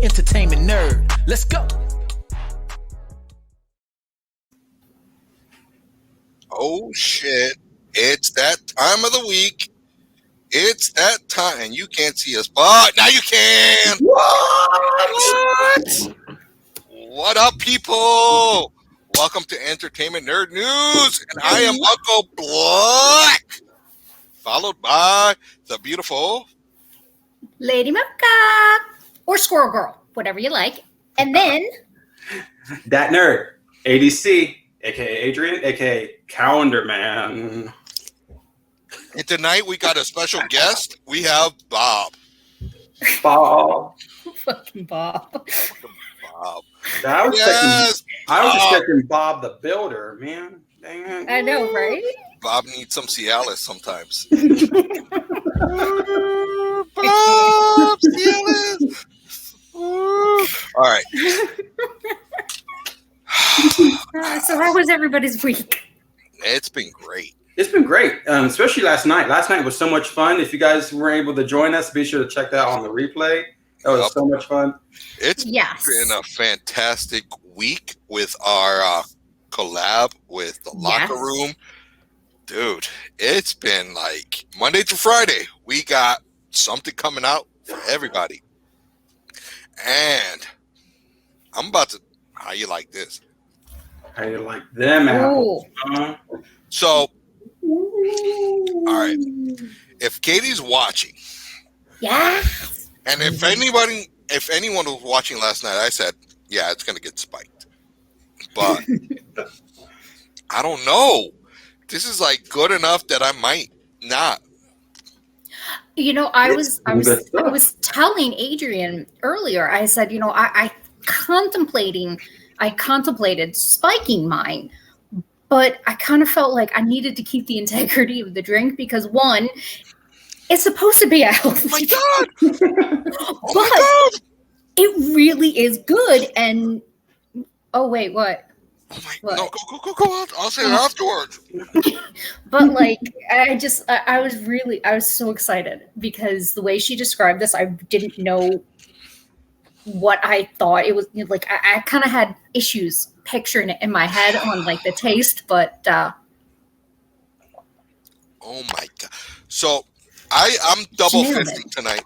entertainment nerd. Let's go. Oh shit, it's that time of the week. It's that time, and you can't see us, but now you can. What? What up, people? Welcome to Entertainment Nerd News, and I am Uncle Black, followed by the beautiful Lady Mocha, or Squirrel Girl, whatever you like. And then that nerd, ADC, aka Adrian, aka Calendar Man. And tonight we got a special guest. We have Bob. Fucking Bob. Bob. I was expecting Bob the Builder, man. Dang it. I know, right? Bob needs some Cialis sometimes. Bob Cialis. All right. So how was everybody's week? It's been great. It's been great, especially last night. Last night was so much fun. If you guys were able to join us, be sure to check that out on the replay. That was so much fun. It's been a fantastic week with our collab with the Locker Room. Dude, it's been like Monday through Friday. We got something coming out for everybody. And I'm about to, how you like this? How you like them apples? So, all right. If Katie's watching, and if anyone was watching last night, I said, yeah, it's gonna get spiked. But I don't know. This is like good enough that I might not. You know, I was telling Adrian earlier. I said, you know, I contemplated spiking mine, but I kind of felt like I needed to keep the integrity of the drink because one, it's supposed to be a healthy. Oh my god! But it really is good. And oh wait, what? Oh my! What? No, go! I'll say it afterwards. But like, I was so excited because the way she described this, I didn't know what I thought it was. Like, I kind of had issues picturing it in my head on like the taste, but oh my god! So I'm double fisting tonight.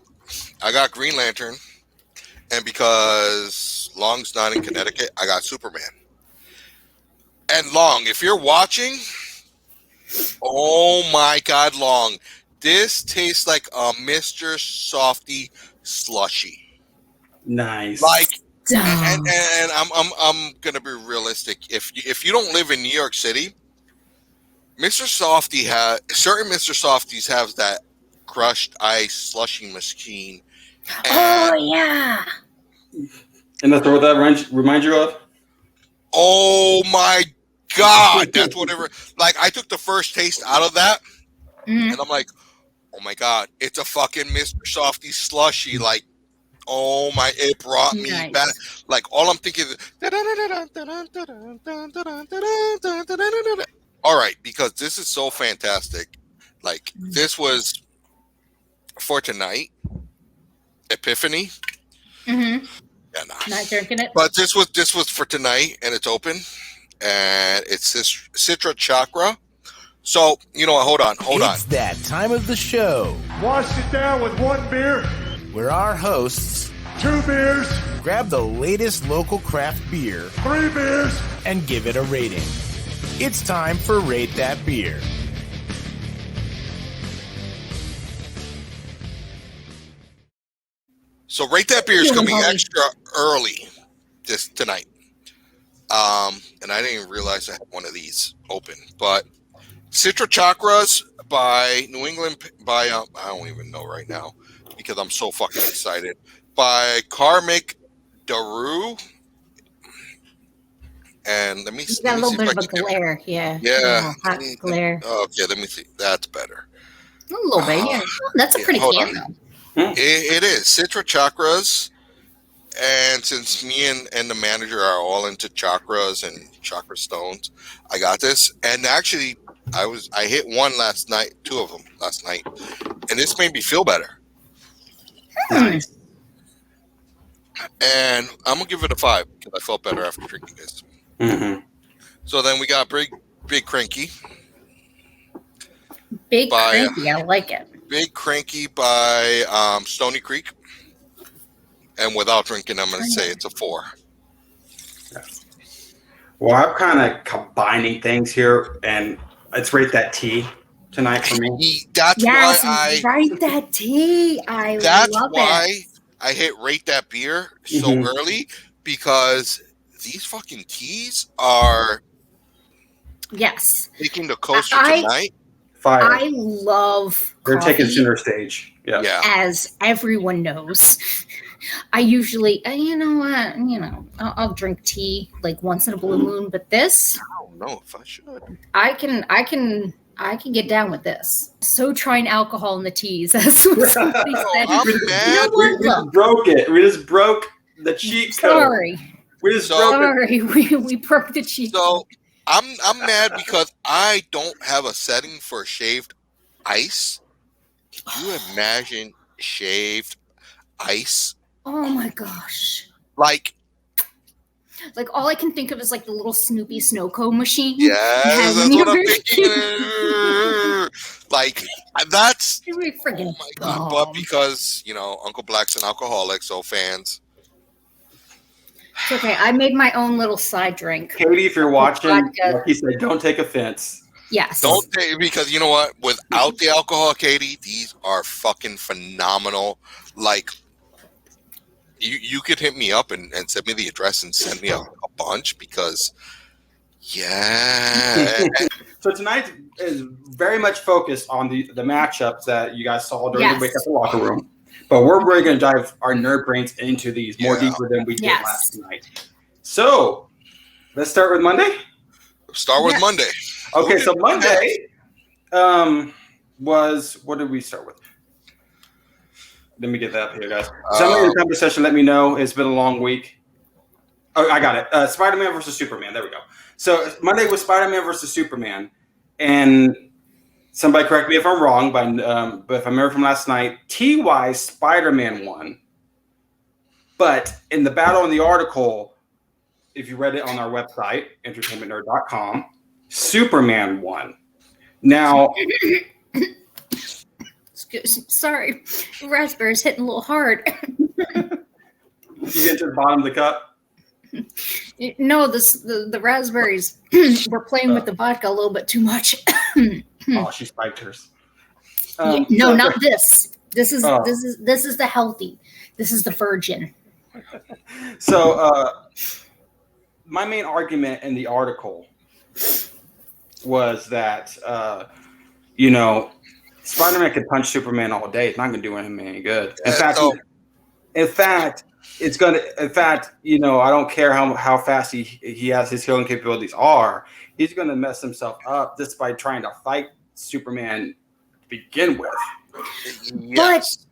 I got Green Lantern, and because Long's not in Connecticut, I got Superman. And Long, if you're watching, oh my God, Long, this tastes like a Mr. Softy slushy. Nice. Like, and I'm gonna be realistic. If you don't live in New York City, Mr. Softy certain Mr. Softies have that crushed ice slushy machine. Oh yeah. And that's what that reminds you of? Oh my God, that's whatever. Like, I took the first taste out of that, and I'm like, oh my God, it's a fucking Mr. Softy slushy. Like, oh my, it brought me back. Like, all I'm thinking is, all right, because this is so fantastic. Like, this was for tonight, Epiphany. Mm-hmm. Yeah, not drinking it. But this was for tonight, and it's open. And it's this Citra Chakra. So, you know, hold on. It's that time of the show. Wash it down with 1 beer. Where our hosts 2 beers. Grab the latest local craft beer. 3 beers. And give it a rating. It's time for Rate That Beer. So Rate That Beer is coming extra early tonight. And I didn't even realize I had one of these open. But Citra Chakras by New England, I don't even know right now because I'm so fucking excited. By Karmic Daru. And let me see. Got a little bit of a glare, Yeah. Hot glare. Okay, let me see. That's better. A little bit, yeah. That's a pretty can, though. It is. Citra Chakras. And since me and the manager are all into chakras and chakra stones, I got this. And actually, I hit one last night, 2 of them last night, and this made me feel better. Nice. And I'm gonna give it a 5 because I felt better after drinking this. Mm-hmm. So then we got Big Cranky. Big Cranky, I like it. Big Cranky by Stony Creek. And without drinking, I'm going to say it's a 4. Well, I'm kind of combining things here, and let's rate that tea tonight for me. That's why I rate that tea. That's love why it. I hit rate that beer so early, because these fucking teas are taking the coaster tonight. Fire. I love They're coffee, taking center stage. Yeah. As everyone knows. I usually, I'll drink tea like once in a blue moon, but this, I don't know if I should. I can get down with this. So trying alcohol in the teas. That's what somebody said. I'm mad. We just broke it. We just broke the cheat code. Sorry. We just broke it. We broke the cheat code. So I'm mad because I don't have a setting for shaved ice. Can you imagine shaved ice? Oh my gosh. Like all I can think of is like the little Snoopy snow cone machine. Yeah, that's what I'm thinking. Like that's freaking. Oh my god! But because Uncle Black's an alcoholic, so fans. It's okay. I made my own little side drink. Katie, if you're watching, like he said, don't take offense. Yes. Don't take, because you know what? Without the alcohol, Katie, these are fucking phenomenal. Like. You could hit me up and send me the address and send me a bunch because, yeah. So tonight is very much focused on the matchups that you guys saw during the week at the locker room. But we're really going to dive our nerd brains into these more deeper than we did last night. So let's start with Monday. Start with Monday. Okay, so Monday was, what did we start with? Let me get that up here, guys. Somebody in the comment section, let me know. It's been a long week. Oh, I got it. Spider-Man versus Superman. There we go. So Monday was Spider-Man versus Superman. And somebody correct me if I'm wrong, but if I remember from last night, T-wise, Spider-Man won. But in the battle in the article, if you read it on our website, entertainmentnerd.com, Superman won. Now... Sorry, raspberry's hitting a little hard. You get to the bottom of the cup? No, the raspberries were playing with the vodka a little bit too much. Oh, she spiked hers. No, not this. This is the healthy. This is the virgin. So my main argument in the article was that Spider-Man could punch Superman all day. It's not going to do him any good. In fact, it's going to. In fact, I don't care how fast he has his healing capabilities are. He's going to mess himself up just by trying to fight Superman to begin with. Yes.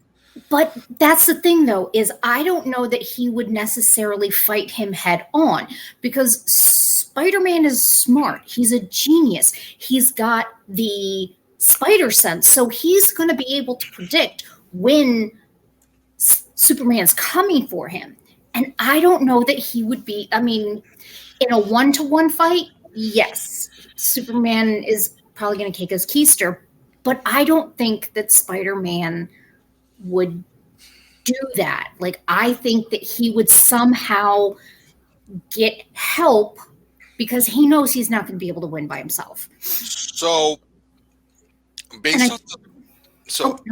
But that's the thing, though, is I don't know that he would necessarily fight him head on, because Spider-Man is smart. He's a genius. He's got the spider sense, so he's going to be able to predict when Superman's coming for him. And I don't know that he would be, in a 1-to-1 fight, yes, Superman is probably going to kick his keister, but I don't think that Spider-Man would do that. Like, I think that he would somehow get help because he knows he's not going to be able to win by himself. So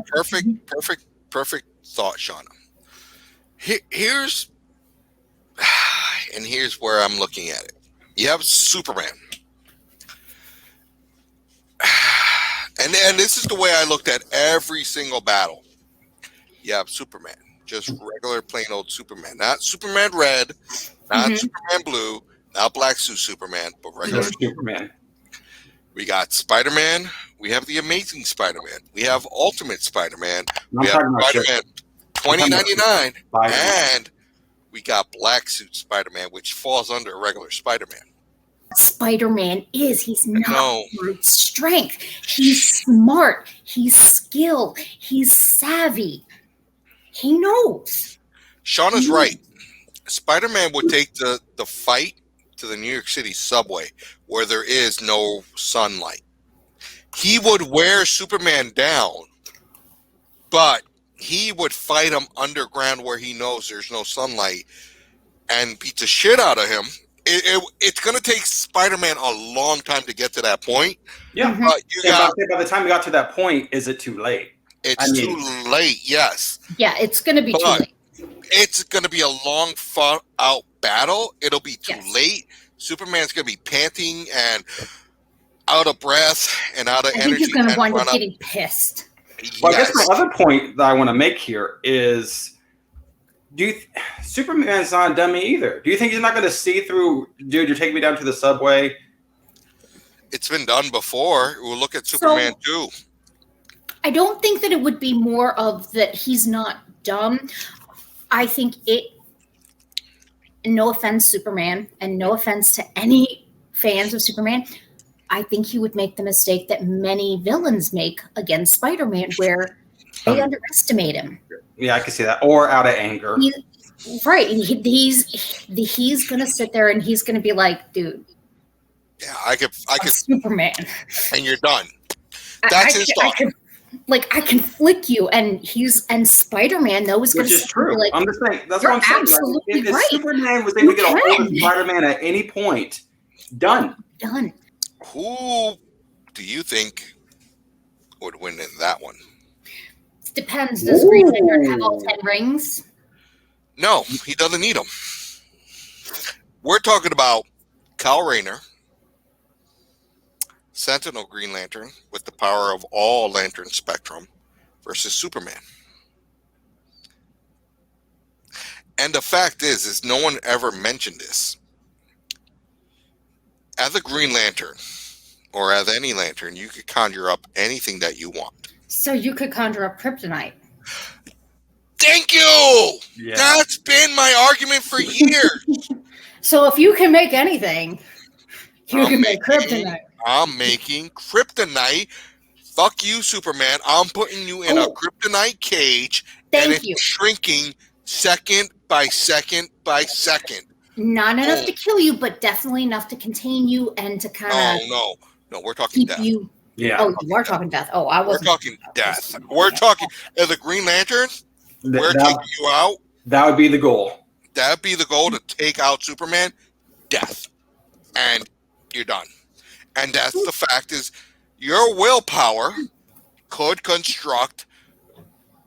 perfect thought, Shawna. Here's where I'm looking at it. You have Superman, and this is the way I looked at every single battle. You have Superman, just regular plain old Superman, not Superman Red, not Superman Blue, not Black Suit Superman, but regular Superman. We got Spider-Man. We have the Amazing Spider-Man. We have Ultimate Spider-Man. We have Spider-Man 2099. And we got Black Suit Spider-Man, which falls under regular Spider-Man. Spider-Man he's not brute strength. He's smart. He's skilled. He's savvy. He knows. Shawna's right. Spider-Man would take the fight to the New York City subway where there is no sunlight. He would wear Superman down, but he would fight him underground where he knows there's no sunlight and beat the shit out of him. It's going to take Spider-Man a long time to get to that point. Yeah, but by the time we got to that point, is it too late? It's too late, yes. Yeah, it's going to be too late. It's going to be a long fought out battle. It'll be too late. Superman's going to be panting and out of breath and out of energy. I think he's going to wind up getting pissed. Well, I guess the other point that I want to make here is, Superman's not a dummy either. Do you think he's not going to see through, dude, you're taking me down to the subway? It's been done before. We'll look at Superman 2. I don't think that it would be more of that he's not dumb. I think no offense, Superman, and no offense to any fans of Superman, I think he would make the mistake that many villains make against Spider-Man, where they underestimate him. Yeah, I can see that. Or out of anger. He's going to sit there and he's going to be like, dude. Yeah, I could Superman. And you're done. That's his thought. I can flick you, and Spider-Man though is going to is true. Like, I'm just saying that's what I'm saying. Absolutely if Superman was able to get a hold of Spider-Man at any point, done. Who do you think would win in that one? It depends. Does Green Lantern have all 10 rings? No, he doesn't need them. We're talking about Kyle Rayner, Sentinel Green Lantern with the power of all Lantern Spectrum versus Superman. And the fact is no one ever mentioned this. As a Green Lantern, or as any lantern, you could conjure up anything that you want. So you could conjure up kryptonite. Thank you! Yeah. That's been my argument for years. So if you can make anything, you can make kryptonite. I'm making kryptonite. Fuck you, Superman. I'm putting you in a kryptonite cage. Thank you. It's shrinking second by second by second. Not enough to kill you, but definitely enough to contain you and to kind of No, we're talking death. Yeah. Oh, you are talking death. Oh, I wasn't. We're talking death. We're talking as a Green Lantern. We're taking you out. That would be the goal. That would be the goal, to take out Superman. Death. And you're done. And that's the fact is your willpower could construct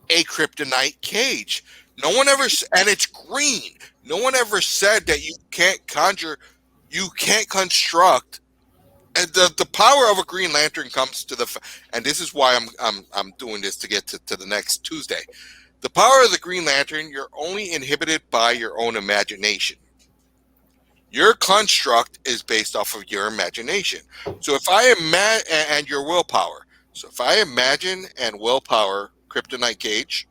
a kryptonite cage. No one ever, and it's green. No one ever said that you can't construct. And the power of a Green Lantern comes to and this is why I'm doing this to get to the next Tuesday. The power of the Green Lantern, you're only inhibited by your own imagination. Your construct is based off of your imagination. So if I and your willpower. So if I imagine and willpower kryptonite cage,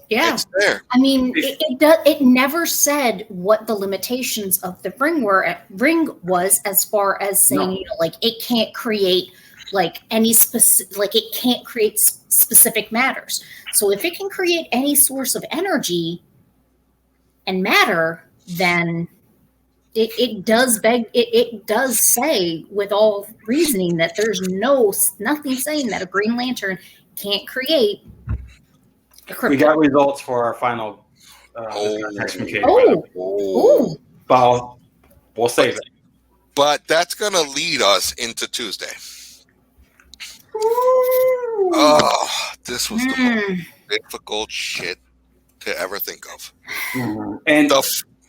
it's there. I mean, it never said what the limitations of the ring was, as far as saying, it can't create any specific, it can't create specific matters. So if it can create any source of energy and matter, then it does say with all reasoning that there's nothing saying that a Green Lantern can't create a kryptonite. We got results for our final next week. But we'll save it. But that's going to lead us into Tuesday. This was the most difficult shit to ever think of.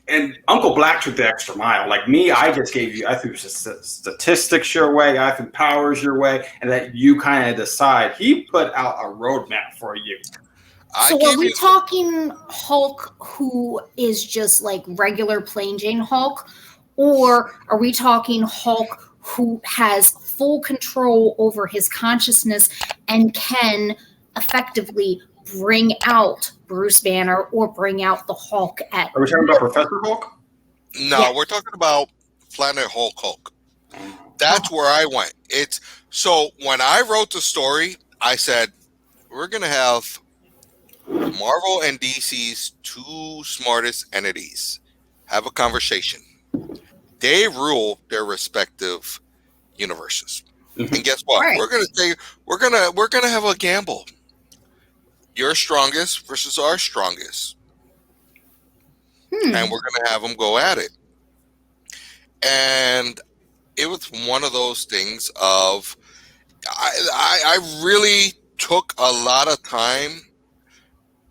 And Uncle Black took the extra mile. Like me, I threw statistics your way, I threw powers your way, and that you kind of decide. He put out a roadmap for you. So are we talking Hulk who is just like regular plain Jane Hulk? Or are we talking Hulk who has full control over his consciousness and can effectively bring out Bruce Banner or bring out the Hulk at... Are we talking about Professor Hulk? No, we're talking about Planet Hulk. That's where I went. So when I wrote the story, I said, we're going to have Marvel and DC's two smartest entities have a conversation. They rule their respective universes. Mhm. And guess what? Right. We're gonna have a gamble. Your strongest versus our strongest. And we're gonna have them go at it. And it was one of those things of I really took a lot of time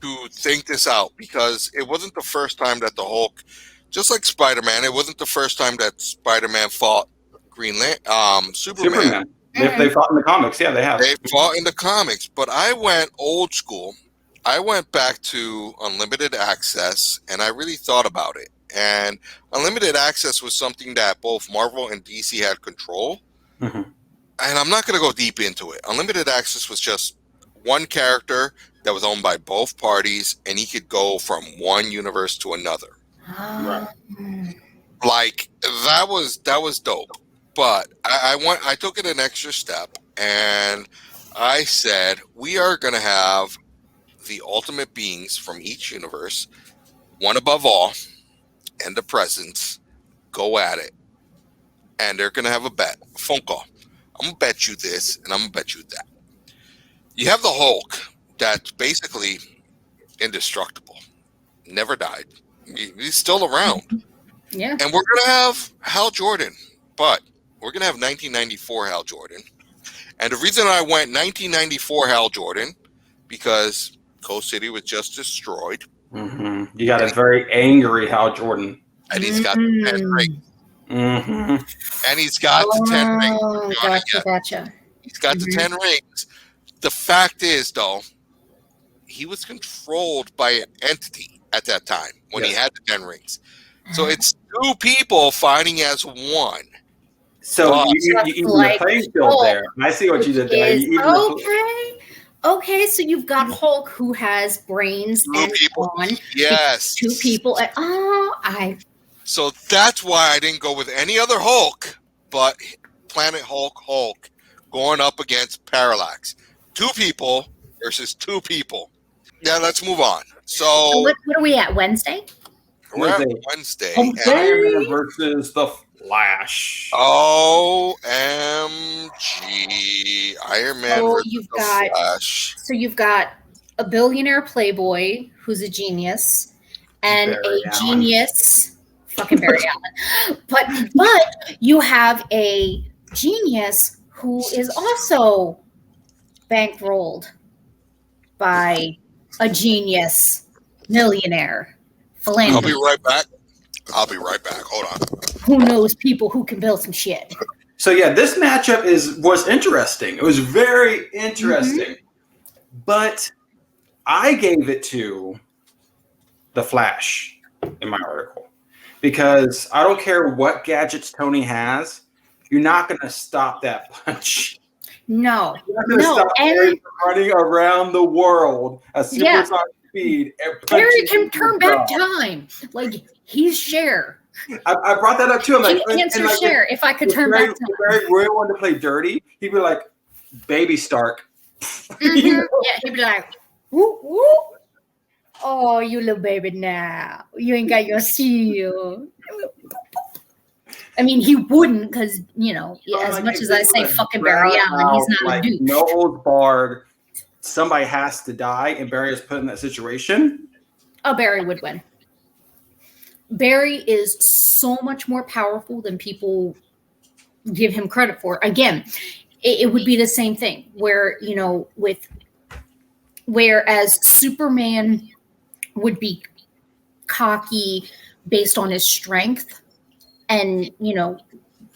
to think this out, because it wasn't the first time that the Hulk, just like Spider-Man, it wasn't the first time that Spider-Man fought Superman. They fought in the comics. Yeah, they have. They fought in the comics, but I went old school. I went back to Unlimited Access, and I really thought about it. And Unlimited Access was something that both Marvel and DC had control. Mhm. And I'm not going to go deep into it. Unlimited Access was just one character that was owned by both parties, and he could go from one universe to another. Like that was dope. But I took it an extra step, and I said we are going to have the ultimate beings from each universe, one above all, and the presence, go at it. And they're going to have a bet, a phone call. I'm going to bet you this, and I'm going to bet you that. You have the Hulk that's basically indestructible, never died. He's still around. Yeah. And we're going to have Hal Jordan, but we're going to have 1994 Hal Jordan. And the reason I went 1994 Hal Jordan, because Coast City was just destroyed. Mm-hmm. You got a very angry Hal Jordan. And he's got the 10 rings. Mm-hmm. And he's got the 10 rings. Gotcha. He's got the 10 rings. The fact is, though, he was controlled by an entity at that time when he had the 10 rings. So it's two people fighting as one. So you the playing field there. I see what you did there. Okay, so you've got Hulk who has brains and people. on. Yes. Two people. So that's why I didn't go with any other Hulk, but Planet Hulk going up against Parallax. Two people versus two people. Yeah, let's move on. So what are we at? Wednesday? We're at Wednesday. Ironman versus the Flash. OMG. Iron Man versus the Flash. So you've got a billionaire playboy who's a genius and Barry a genius, fucking Barry Allen. But you have a genius who is also bankrolled by a genius millionaire philanderer. I'll be right back. Hold on. Who knows people who can build some shit. So yeah, this matchup was interesting. It was very interesting. But I gave it to the Flash in my article. Because I don't care what gadgets Tony has, you're not going to stop that punch. No. You're not going to stop Barry from running around the world at supersonic speed. Barry can turn back time. Like, he's Cher. I brought that up too. I'm like, answer Cher. If I could turn back time. If Barry really wanted to play dirty, he'd be like, Baby Stark. Yeah, he'd be like, whoop, whoop. Oh, you little baby now. You ain't got your shield. I mean, he wouldn't because, as much as I say fucking Barry Allen, he's not a dude. No holds barred. Somebody has to die, and Barry is put in that situation. Oh, Barry would win. Barry is so much more powerful than people give him credit for. Again, it would be the same thing where, whereas Superman would be cocky based on his strength and,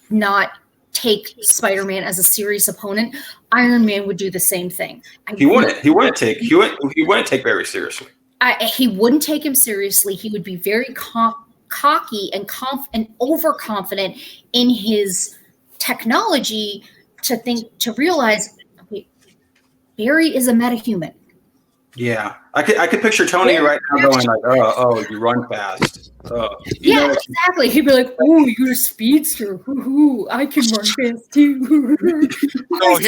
not take Spider-Man as a serious opponent, Iron Man would do the same thing. He wouldn't take Barry seriously. He wouldn't take him seriously. He would be very cocky and overconfident in his technology to realize, okay, Barry is a metahuman. Yeah, I could picture Tony right now going like, "Oh, you run fast." Exactly. He'd be like, "Oh, you're a speedster. Ooh, I can run fast too." So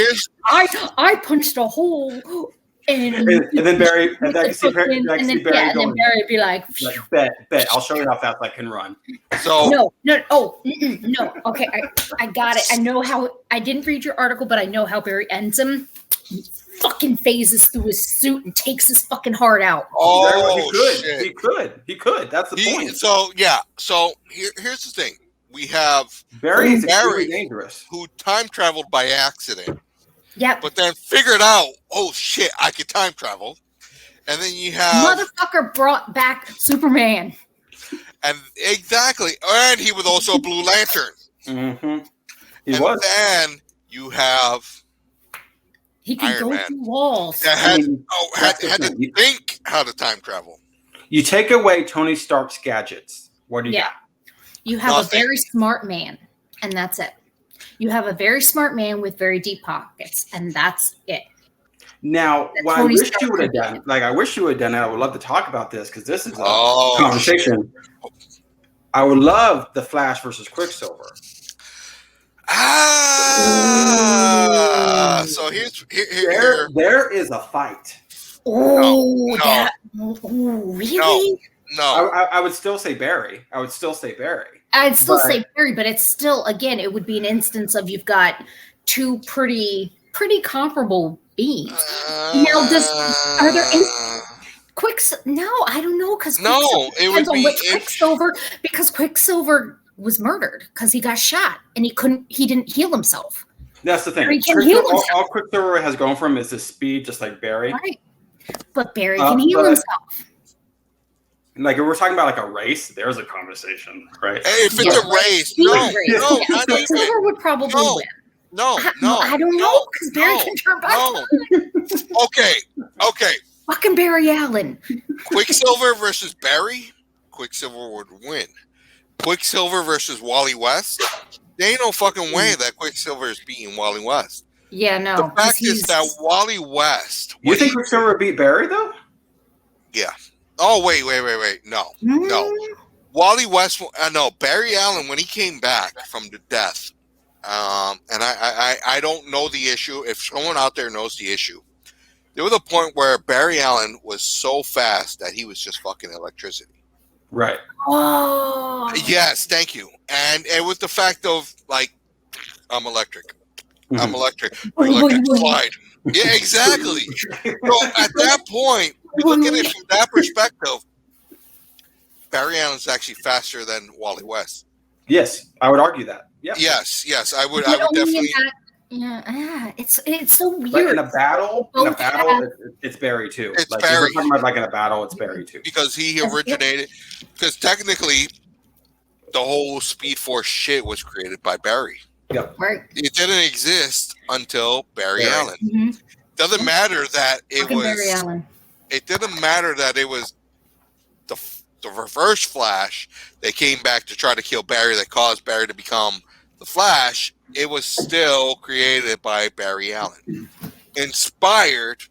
I punched a hole And then Barry, and then I can see Barry, and then going. Barry would be like, bet, I'll show you how fast I can run. So no. Okay, I got it. I know how. I didn't read your article, but I know how Barry ends him. He fucking phases through his suit and takes his fucking heart out. shit. He could. That's the point. So yeah. So here's the thing. We have Barry is extremely dangerous. Who time traveled by accident. Yeah. But then figured out, oh shit, I could time travel. And then you have motherfucker brought back Superman. And exactly. And he was also a Blue Lantern. Mm-hmm. And then you have he can Iron go Man. through walls. That had to think how to time travel. You take away Tony Stark's gadgets. What do you got? You have a very smart man, and that's it. You have a very smart man with very deep pockets, and that's it. Now, what I wish you would have done, I wish you would have done it. I would love to talk about this because this is a conversation. I would love the Flash versus Quicksilver. So here. There is a fight. Oh, no. Really? No. I would still say Barry. I'd still say Barry, but it's still, again, it would be an instance of you've got two pretty comparable beings. Now, are there any No, I don't know, because it would be Quicksilver, because Quicksilver was murdered because he got shot and he didn't heal himself. That's the thing. All Quicksilver has gone from is his speed, just like Barry. Right. But Barry can heal himself. Like, if we're talking about a race, there's a conversation, right? Hey, if it's a race, no, Quicksilver would probably win. No, I don't know, because Barry can turn back. Okay. Fucking Barry Allen. Quicksilver versus Barry, Quicksilver would win. Quicksilver versus Wally West, there ain't no fucking way that Quicksilver is beating Wally West. Yeah, no. The fact is that Wally West. You think Quicksilver beat Barry though? Yeah. Oh wait. No. Wally West. No. Barry Allen, when he came back from the death, and I don't know the issue. If someone out there knows the issue, there was a point where Barry Allen was so fast that he was just fucking electricity. Right. Oh. Yes, thank you. And it was the fact of I'm electric. Mm-hmm. I'm electric. Electric slide. Yeah, exactly. So at that point, look at it from that perspective. Barry Allen's actually faster than Wally West. Yes, I would argue that. Yeah. Yes, I would definitely. It's so weird. But in a battle, it's Barry too. It's Barry. Barry. If we're talking about in a battle, it's Barry too. Because he originated. Because technically, the whole Speed Force shit was created by Barry. Yep. Right. It didn't exist until Barry Allen. Mm-hmm. Doesn't matter that it was. Barry Allen. It didn't matter that it was the Reverse Flash. They came back to try to kill Barry. That caused Barry to become the Flash. It was still created by Barry Allen, inspired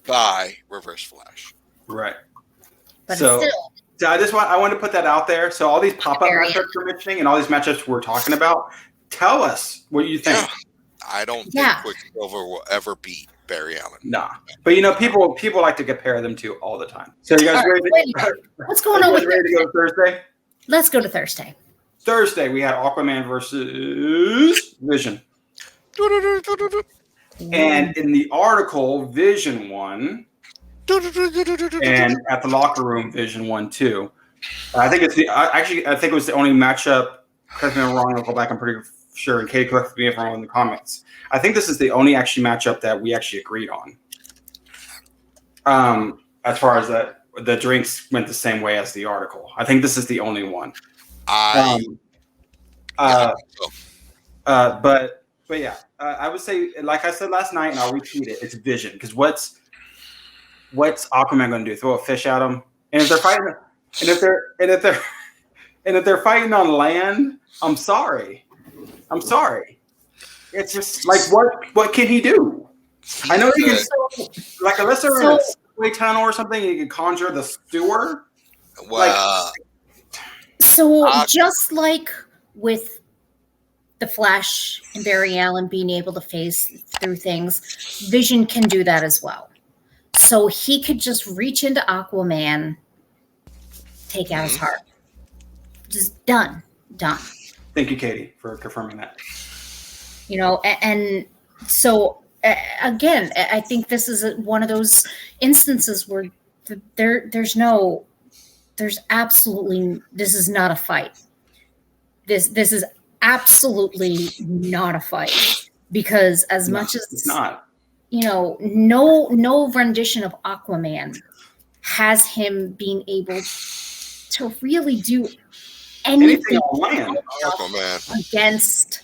by Reverse Flash. Right. But still. So I want to put that out there. So all these pop-up matchups we're mentioning and all these matchups we're talking about, tell us what you think. Yeah. I don't think Quicksilver will ever beat Barry Allen. Nah. But people like to compare them to all the time. So you guys ready? What's going on with ready to go Thursday? Let's go to Thursday. Thursday we had Aquaman versus Vision. And in the article, Vision won. And at the locker room, Vision won too. I think it was the only matchup. Correct me if I'm wrong. I'll go back. I'm pretty sure. And Katie, correct me if I'm wrong in the comments. I think this is the only matchup that we actually agreed on. As far as the drinks went the same way as the article. I think this is the only one. But yeah, I would say, like I said last night, and I'll repeat it. It's Vision, because what's Aquaman going to do? Throw a fish at him? And if they're fighting, and if they're fighting on land, I'm sorry. It's just like what can he do? I know he can unless they're in a subway tunnel or something, he can conjure the sewer. Wow. Just like with the Flash and Barry Allen being able to phase through things, Vision can do that as well. so he could just reach into Aquaman, take out his heart. Just done. Thank you, Katie, for confirming that. You know, and so again, I think this is one of those instances where there's absolutely, this is not a fight. This is absolutely not a fight, because as much as it's not, you know, no rendition of Aquaman has him being able to really do anything on land against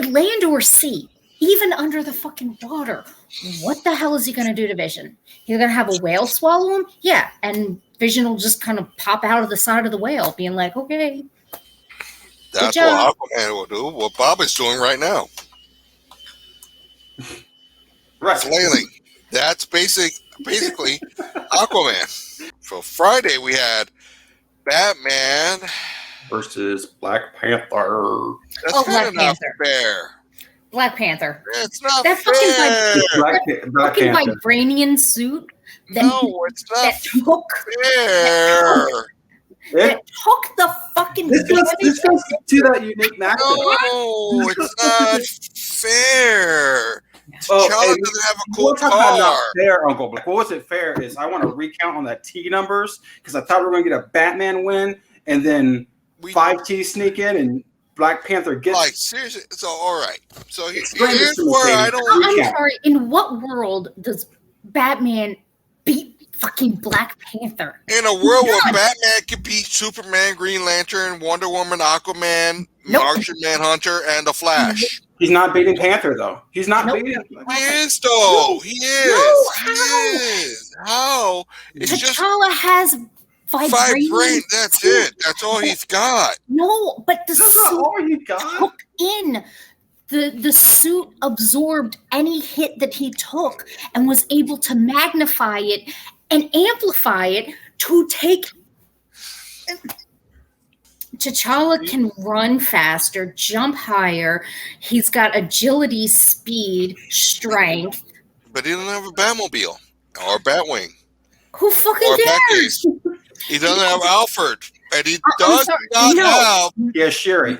land or sea, even under the fucking water. What the hell is he going to do to Vision? He's going to have a whale swallow him? Yeah, and Vision will just kind of pop out of the side of the whale, being like, okay. That's what Aquaman will do. What Bob is doing right now. Right. Flailing. That's basically Aquaman. So Friday we had Batman versus Black Panther. That's kind of not fair. Black Panther. It's not that fair. Fucking vibranium suit. No, it's not that took fair. That took the fucking. This goes to that unique matchup. No, it's not fair. Oh, T'Challa doesn't have a cool car. Not fair, Uncle Black. What was it fair is I want to recount on that T numbers because I thought we were going to get a Batman win and then 5 T's sneak in and Black Panther gets. Like, seriously. So, all right. So, here's to where I don't. I'm sorry. In what world does Batman beat fucking Black Panther? In a world where Batman could beat Superman, Green Lantern, Wonder Woman, Aquaman, Martian Manhunter, and The Flash. He's not beating Panther, though. He's not beating him. He is, though. He is. He is. How? It's T'Challa has vibranium. That's it. That's all he's got. No, but the That's not all he got. took in. The suit absorbed any hit that he took and was able to magnify it and amplify it to take. T'Challa can run faster, jump higher. He's got agility, speed, strength. But he doesn't have a Batmobile or a Batwing. Who fucking cares? He doesn't have Alfred. And he does not have. Yeah, Shuri.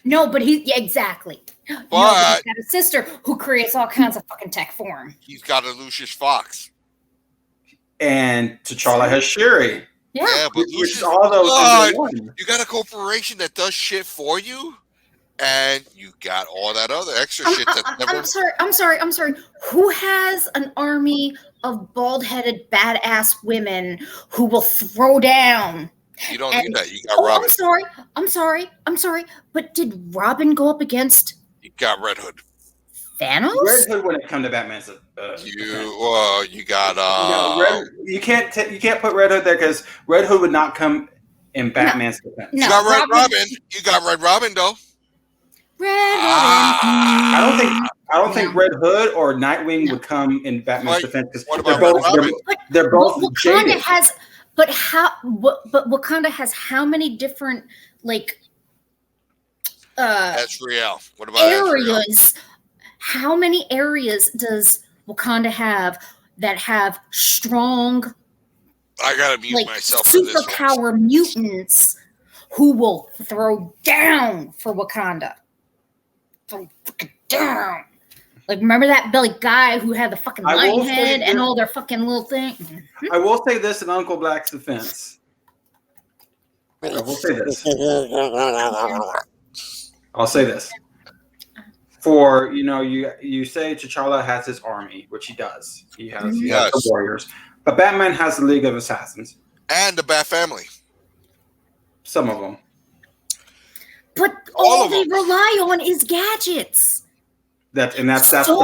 No, but exactly. But he's got a sister who creates all kinds of fucking tech for him. He's got a Lucius Fox. And T'Challa has Shuri. Yeah, but Lucius, all those you got a corporation that does shit for you, and you got all that other extra shit that's never. I'm sorry. Who has an army of bald-headed badass women who will throw down? You don't need that. You got Robin. I'm sorry. But did Robin go up against? You got Red Hood. Thanos? Red Hood when it comes to Batman's. You got you can't put Red Hood there because Red Hood would not come in Batman's defense. You got Red Robin. You got Red Robin though. Red Robin. I don't think Red Hood or Nightwing would come in Batman's defense because they're both Wakanda has. But Wakanda has how many different That's real. What about areas? How many areas does Wakanda have that have strong? I gotta mute myself. Superpower mutants who will throw down for Wakanda. Throw fucking down. Like, remember that guy who had the fucking lion head and all their fucking little thing? I will say this in Uncle Black's defense. I'll say this. For, you say T'Challa has his army, which he does. He has the warriors. But Batman has the League of Assassins. And the Bat Family. Some of them. But all they rely on is gadgets. That's the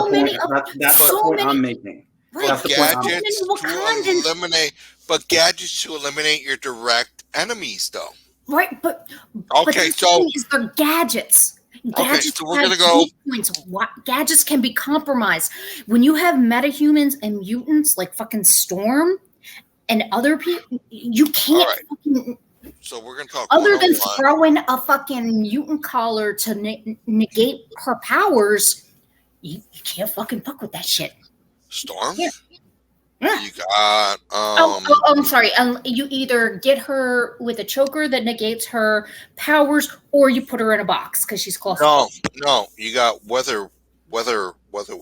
point. That's the point I'm making. Right. That's the point gadgets to eliminate your direct enemies, though. Right, but they're gadgets. Gadgets so we're gonna go. Gadgets can be compromised when you have metahumans and mutants like fucking Storm and other people. You can't. Fucking, so we're gonna talk. Other than throwing a fucking mutant collar to negate her powers, you can't fucking fuck with that shit. Storm. You got I'm sorry. You either get her with a choker that negates her powers, or you put her in a box because she's claustrophobic. no. You got weather wizard, weather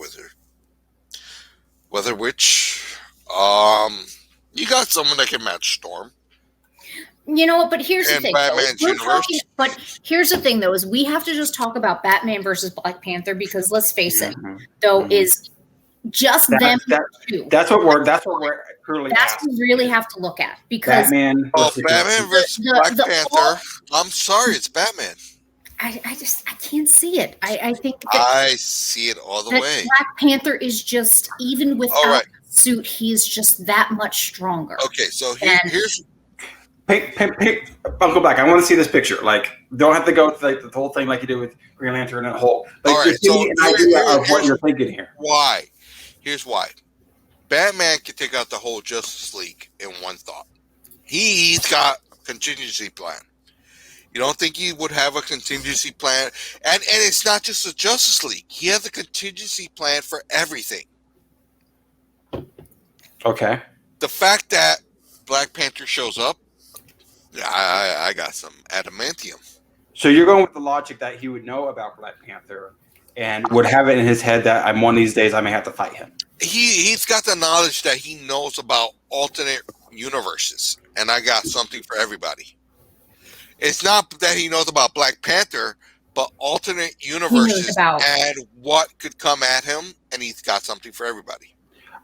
witch. You got someone that can match Storm. You know what? But here's the And thing. Batman's Though. universe. But here's the thing, though, is we have to just talk about Batman versus Black Panther because let's face it, though, is just them two. That's what we're truly. That's what we really have to look at because Batman versus Black Panther. I'm sorry, it's Batman. I can't see it. I think I see it all the way. Black Panther is just even without the suit, he's just that much stronger. Okay, so here's. I'll go back. I want to see this picture. Like, don't have to go to the whole thing like you did with Green Lantern and Hulk. Like, right, just give me an idea of what you're thinking here. Why? Here's why. Batman can take out the whole Justice League in one thought. He's got a contingency plan. You don't think he would have a contingency plan? And it's not just the Justice League. He has a contingency plan for everything. Okay. The fact that Black Panther shows up, I got some adamantium. So you're going with the logic that he would know about Black Panther and would have it in his head that one of these days I may have to fight him. He's got the knowledge that he knows about alternate universes, and I got something for everybody. It's not that he knows about Black Panther, but alternate universes and what could come at him, and he's got something for everybody.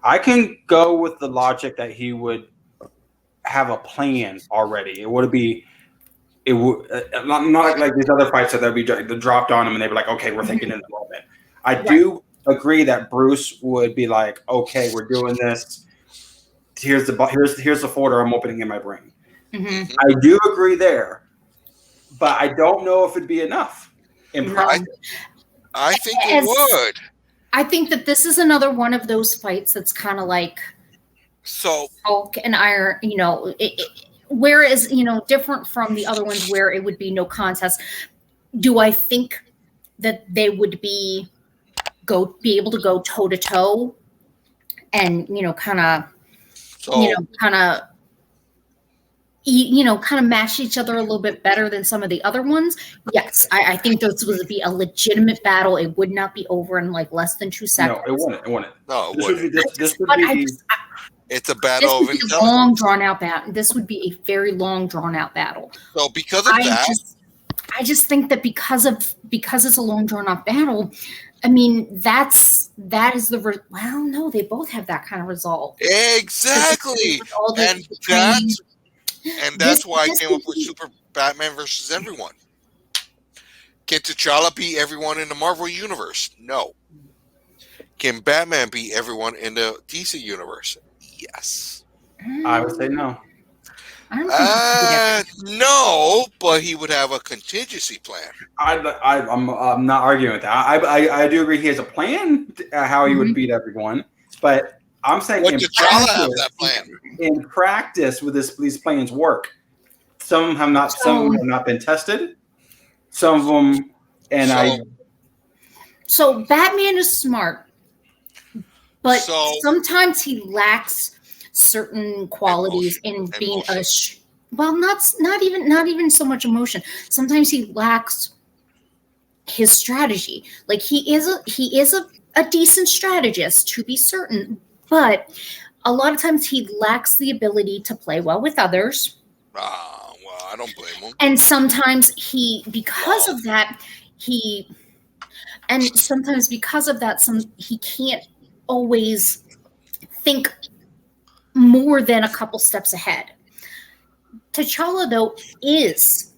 I can go with the logic that he would have a plan already. It would not like these other fights that be dropped on him and they'd be like, okay, we're thinking in the moment. I do agree that Bruce would be like, okay, we're doing this. Here's the folder I'm opening in my brain. Mm-hmm. I do agree there, but I don't know if it'd be enough. I think it would. I think that this is another one of those fights that's kind of like Hulk and Iron, whereas, different from the other ones where it would be no contest. Do I think that they would be able to go toe to toe and, kind of match each other a little bit better than some of the other ones? Yes, I think this would be a legitimate battle. It would not be over in like less than 2 seconds. No, it wouldn't. No, it wouldn't. It's a battle of intelligence. This would be a long, drawn-out battle. This would be a very long, drawn-out battle. So because of that, I just think that because it's a long, drawn-out battle, I mean, that is the well, no, they both have that kind of result. Exactly, and that's why I came up with Super Batman versus everyone. Can T'Challa beat everyone in the Marvel universe? No. Can Batman beat everyone in the DC universe? Yes. I would say no. No, but he would have a contingency plan. I'm not arguing with that. I do agree he has a plan how he would beat everyone, but I'm saying in practice, with these plans work. Some of them have not. Some of them have not been tested. Some of them, So Batman is smart, but sometimes he lacks certain qualities in being not even so much emotion. Sometimes he lacks his strategy. Like he is a decent strategist, to be certain, but a lot of times he lacks the ability to play well with others. Well, I don't blame him. And sometimes because of that, he can't always think more than a couple steps ahead. T'Challa, though, is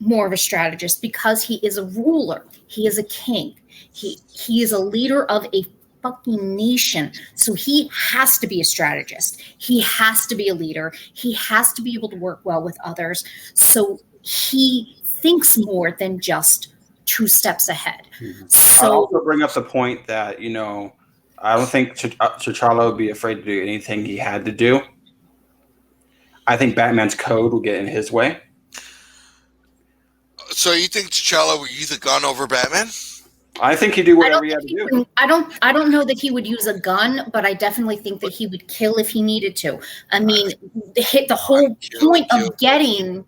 more of a strategist because he is a ruler. He is a king. He is a leader of a fucking nation. So he has to be a strategist. He has to be a leader. He has to be able to work well with others. So he thinks more than just 2 steps ahead. Mm-hmm. So I'll also bring up the point that, I don't think T'Challa would be afraid to do anything he had to do. I think Batman's code will get in his way. So you think T'Challa would use a gun over Batman? I think he'd do whatever he had to do. I don't know that he would use a gun, but I definitely think that he would kill if he needed to. I mean, the whole point of getting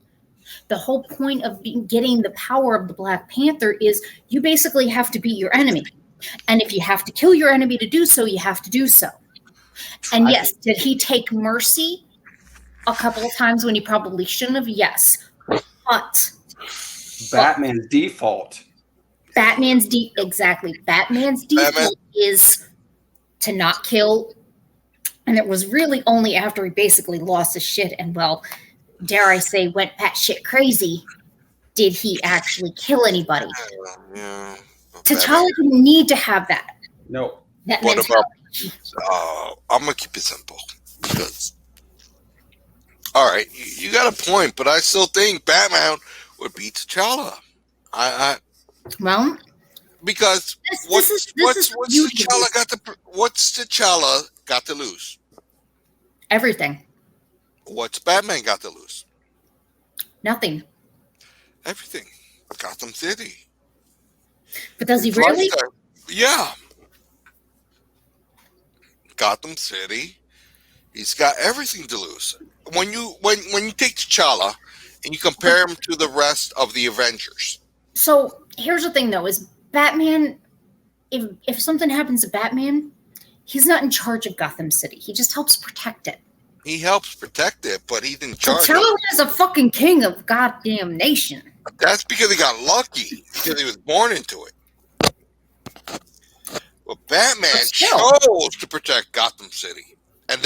the power of the Black Panther is you basically have to beat your enemy. And if you have to kill your enemy to do so, you have to do so. And yes, did he take mercy a couple of times when he probably shouldn't have? Yes. But Batman's default. Batman's default is to not kill. And it was really only after he basically lost his shit and, well, dare I say, went batshit crazy, did he actually kill anybody. Yeah. T'Challa didn't need to have that. No. That What mentality. about? I'm gonna keep it simple because. All right, you got a point, but I still think Batman would beat T'Challa. Well, because what's T'Challa got to lose? Everything. What's Batman got to lose? Nothing. Everything. Gotham City. But does he really? Yeah. Gotham City. He's got everything to lose. When you take T'Challa and you compare him to the rest of the Avengers. So here's the thing, though: is Batman? If something happens to Batman, he's not in charge of Gotham City. He just helps protect it. He helps protect it, but he's in charge. T'Challa is a fucking king of goddamn nation. That's because he got lucky, because he was born into it. But Batman chose to protect Gotham City. And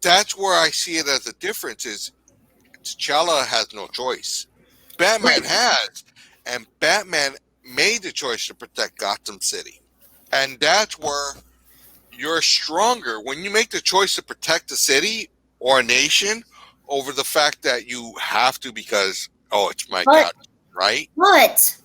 that's where I see it as a difference is T'Challa has no choice. Batman has, and Batman made the choice to protect Gotham City. And that's where you're stronger when you make the choice to protect a city or a nation over the fact that you have to because, it's my God, right? But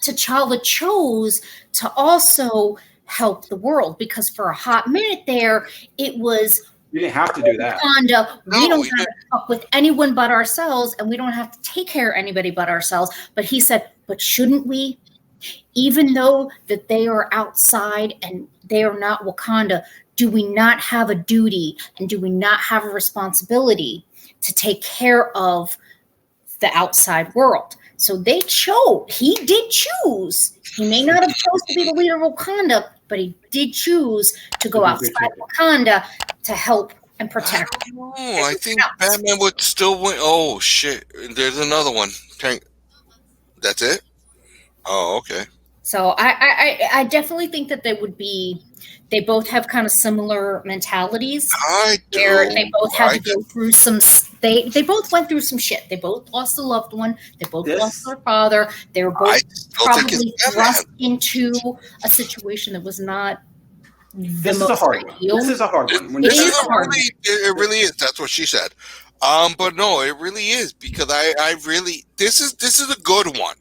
T'Challa chose to also help the world because for a hot minute there, it was... You didn't have to do that. We don't have to fuck with anyone but ourselves, and we don't have to take care of anybody but ourselves. But he said, but shouldn't we? Even though that they are outside and they are not Wakanda, do we not have a duty and do we not have a responsibility to take care of the outside world? So they chose. He did choose. He may not have chosen to be the leader of Wakanda, but he did choose to go outside Wakanda to help and protect. I think Batman would still win. Oh, shit. There's another one. That's it? Oh, okay. So I definitely think that they both have kind of similar mentalities. I do. Where they both had to go through they both went through some shit. They both lost a loved one. They both lost their father. They were both probably thrust into a situation that was not This is a hard one. It really is. That's what she said. But no, it really is because I really this is a good one.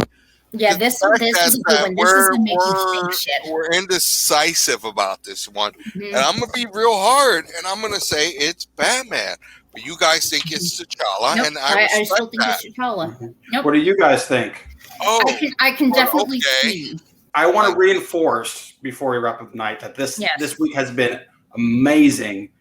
Yeah, this is a good one. This is making think shit. We're indecisive about this one. And I'm going to be real hard, and I'm going to say it's Batman. But you guys think it's T'Challa, nope, and I still think it's T'Challa. Nope. What do you guys think? I can definitely see. I want to reinforce, before we wrap up the night, that this week has been amazing.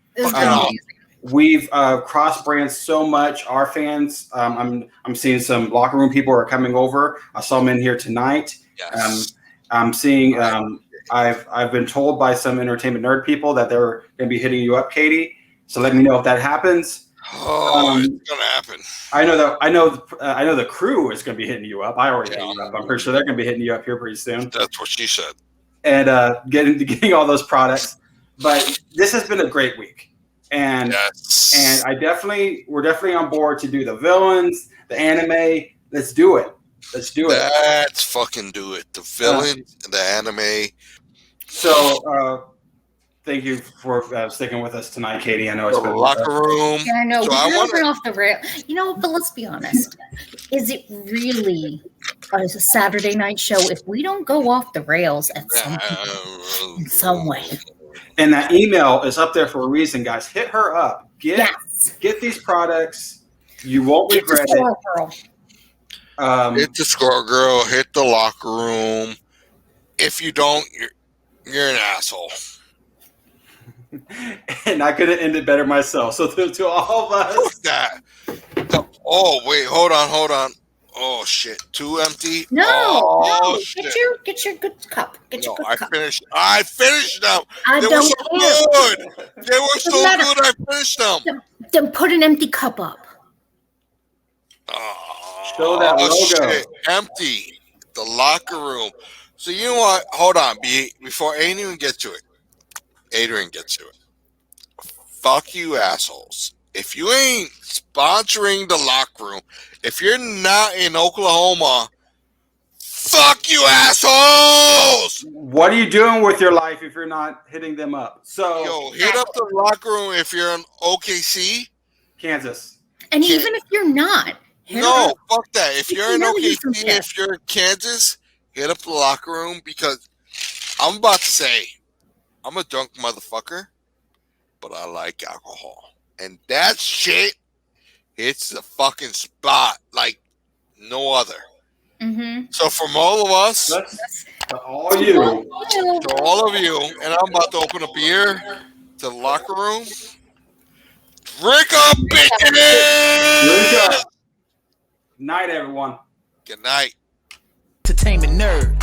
We've cross-branded so much. Our fans, I'm seeing some locker room people are coming over. I saw them in here tonight. Yes. I'm seeing. I've been told by some entertainment nerd people that they're going to be hitting you up, Katie. So let me know if that happens. It's going to happen. I know the crew is going to be hitting you up. I already hit you up. I'm pretty sure they're going to be hitting you up here pretty soon. That's what she said. And getting all those products. But this has been a great week. And we're definitely on board to do the villains, the anime. Let's do it. Let's fucking do it. The villains, the anime. So thank you for sticking with us tonight, Katie. I know it's been a locker room. Yeah, I know. We're off the rail. But let's be honest. Is it really a Saturday night show if we don't go off the rails at in some way? And that email is up there for a reason, guys. Hit her up. Get these products. You won't regret it. Hit the score, girl. Hit the locker room. If you don't, you're an asshole. And I could have ended better myself. So to all of us. Fuck that. Oh, wait. Hold on. Oh, shit. Too empty? No, oh, no. Shit. Get your good cup. Get your good cup. I finished them. I They were don't so care. good. They were so matter. good. I finished them. Then put an empty cup up. Show that logo. Shit. Empty. The locker room. So you know what? Hold on. Before Adrian gets to it. Fuck you, assholes. If you ain't sponsoring the locker room, if you're not in Oklahoma, fuck you, assholes! What are you doing with your life if you're not hitting them up? So, Yo, hit up the locker room if you're in OKC. Kansas. And even if you're not, No, fuck that. If You you're can in never use them OKC, here. if you're in Kansas, hit up the locker room because I'm about to say, I'm a drunk motherfucker, but I like alcohol. And that shit hits the fucking spot like no other. Mm-hmm. So from all of us, That's to all you. to all of you, and I'm about to open a beer to the locker room. Drink up, bitches! Night, everyone. Good night. Entertainment nerd.